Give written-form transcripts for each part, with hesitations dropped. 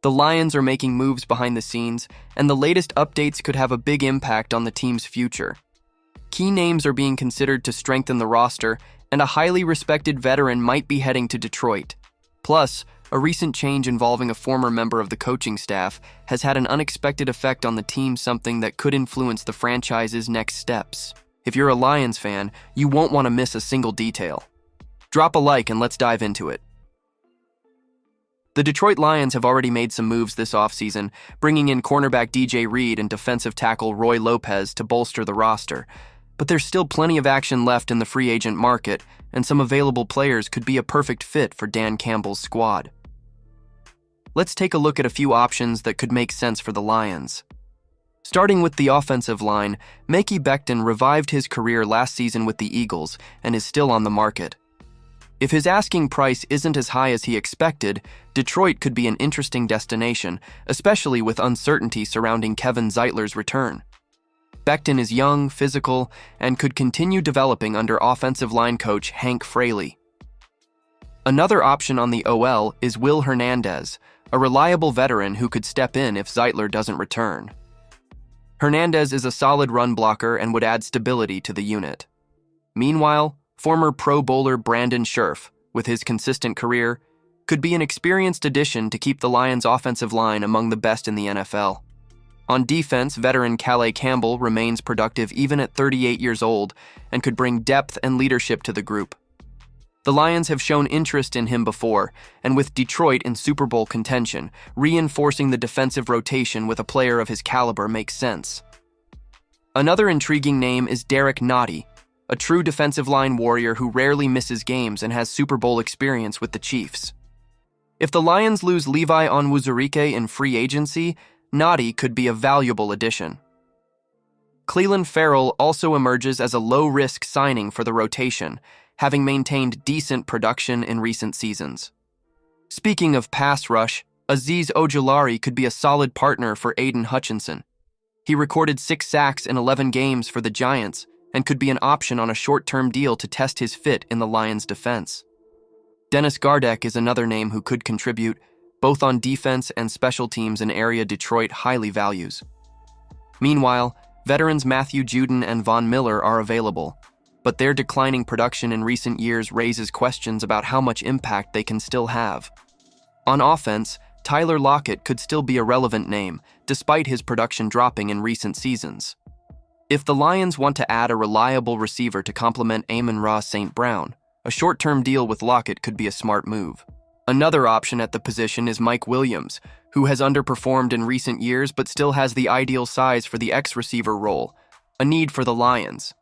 The Lions are making moves behind the scenes, and the latest updates could have a big impact on the team's future. Key names are being considered to strengthen the roster, and a highly respected veteran might be heading to Detroit. Plus, a recent change involving a former member of the coaching staff has had an unexpected effect on the team, something that could influence the franchise's next steps. If you're a Lions fan, you won't want to miss a single detail. Drop a like and let's dive into it. The Detroit Lions have already made some moves this offseason, bringing in cornerback DJ Reed and defensive tackle Roy Lopez to bolster the roster. But there's still plenty of action left in the free agent market, and some available players could be a perfect fit for Dan Campbell's squad. Let's take a look at a few options that could make sense for the Lions. Starting with the offensive line, Mekhi Becton revived his career last season with the Eagles and is still on the market. If his asking price isn't as high as he expected, Detroit could be an interesting destination, especially with uncertainty surrounding Kevin Zeitler's return. Becton is young, physical, and could continue developing under offensive line coach Hank Fraley. Another option on the OL is Will Hernandez, a reliable veteran who could step in if Zeitler doesn't return. Hernandez is a solid run blocker and would add stability to the unit. Meanwhile, former Pro Bowler Brandon Scherff, with his consistent career, could be an experienced addition to keep the Lions' offensive line among the best in the NFL. On defense, veteran Calais Campbell remains productive even at 38 years old and could bring depth and leadership to the group. The Lions have shown interest in him before, and with Detroit in Super Bowl contention, reinforcing the defensive rotation with a player of his caliber makes sense. Another intriguing name is Derek Nottie, a true defensive line warrior who rarely misses games and has Super Bowl experience with the Chiefs. If the Lions lose Levi Onwuzurike in free agency, Nottie could be a valuable addition. Clelin Ferrell also emerges as a low-risk signing for the rotation, having maintained decent production in recent seasons. Speaking of pass rush, Azeez Ojulari could be a solid partner for Aiden Hutchinson. He recorded 6 sacks in 11 games for the Giants and could be an option on a short-term deal to test his fit in the Lions' defense. Dennis Gardeck is another name who could contribute, both on defense and special teams, an area Detroit highly values. Meanwhile, veterans Matthew Judon and Von Miller are available, but their declining production in recent years raises questions about how much impact they can still have. On offense, Tyler Lockett could still be a relevant name, despite his production dropping in recent seasons. If the Lions want to add a reliable receiver to complement Amon-Ra St. Brown, a short-term deal with Lockett could be a smart move. Another option at the position is Mike Williams, who has underperformed in recent years but still has the ideal size for the X-receiver role, a need for the Lions.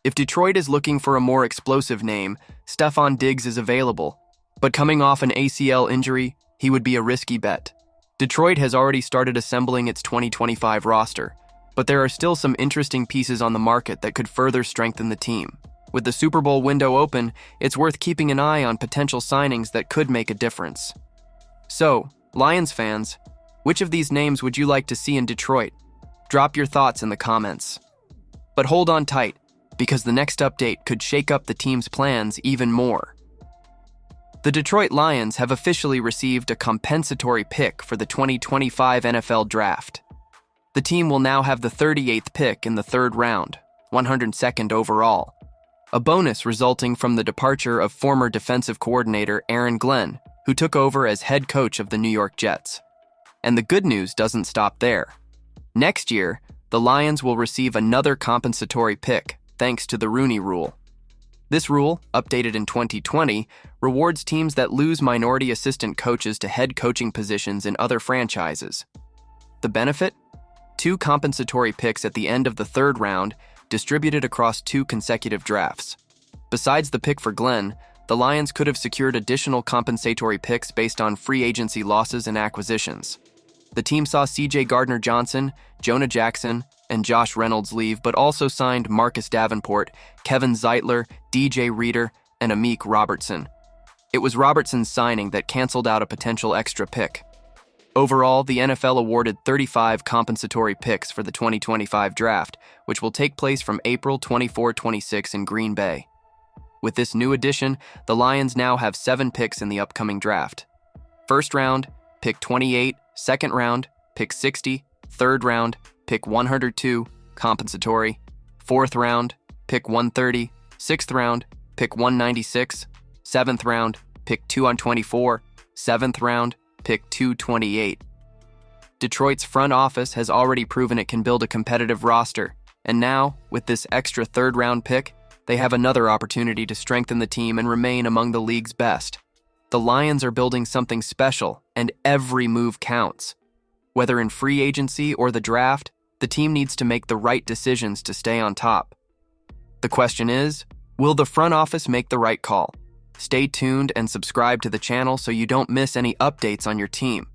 If Detroit is looking for a more explosive name, Stefon Diggs is available, but coming off an ACL injury, he would be a risky bet. Detroit has already started assembling its 2025 roster, but there are still some interesting pieces on the market that could further strengthen the team. With the Super Bowl window open, it's worth keeping an eye on potential signings that could make a difference. So, Lions fans, which of these names would you like to see in Detroit? Drop your thoughts in the comments. But hold on tight, because the next update could shake up the team's plans even more. The Detroit Lions have officially received a compensatory pick for the 2025 NFL Draft. The team will now have the 38th pick in the 3rd round, 102nd overall. A bonus resulting from the departure of former defensive coordinator Aaron Glenn, who took over as head coach of the New York Jets. And the good news doesn't stop there. Next year, the Lions will receive another compensatory pick, thanks to the Rooney Rule. This rule, updated in 2020, rewards teams that lose minority assistant coaches to head coaching positions in other franchises. The benefit? 2 compensatory picks at the end of the 3rd round, distributed across 2 consecutive drafts. Besides the pick for Glenn, the Lions could have secured additional compensatory picks based on free agency losses and acquisitions. The team saw C.J. Gardner-Johnson, Jonah Jackson, and Josh Reynolds leave, but also signed Marcus Davenport, Kevin Zeitler, DJ Reader, and Amik Robertson. It was Robertson's signing that canceled out a potential extra pick. Overall, the NFL awarded 35 compensatory picks for the 2025 draft, which will take place from April 24-26 in Green Bay. With this new addition, the Lions now have 7 picks in the upcoming draft. First round, pick 28, Second round, pick 60. Third round, pick 102, compensatory. Fourth round, pick 130. Sixth round, pick 196. Seventh round, pick 224. Seventh round, pick 228. Detroit's front office has already proven it can build a competitive roster, and now, with this extra third-round pick, they have another opportunity to strengthen the team and remain among the league's best. The Lions are building something special, and every move counts. Whether in free agency or the draft, the team needs to make the right decisions to stay on top. The question is, will the front office make the right call? Stay tuned and subscribe to the channel so you don't miss any updates on your team.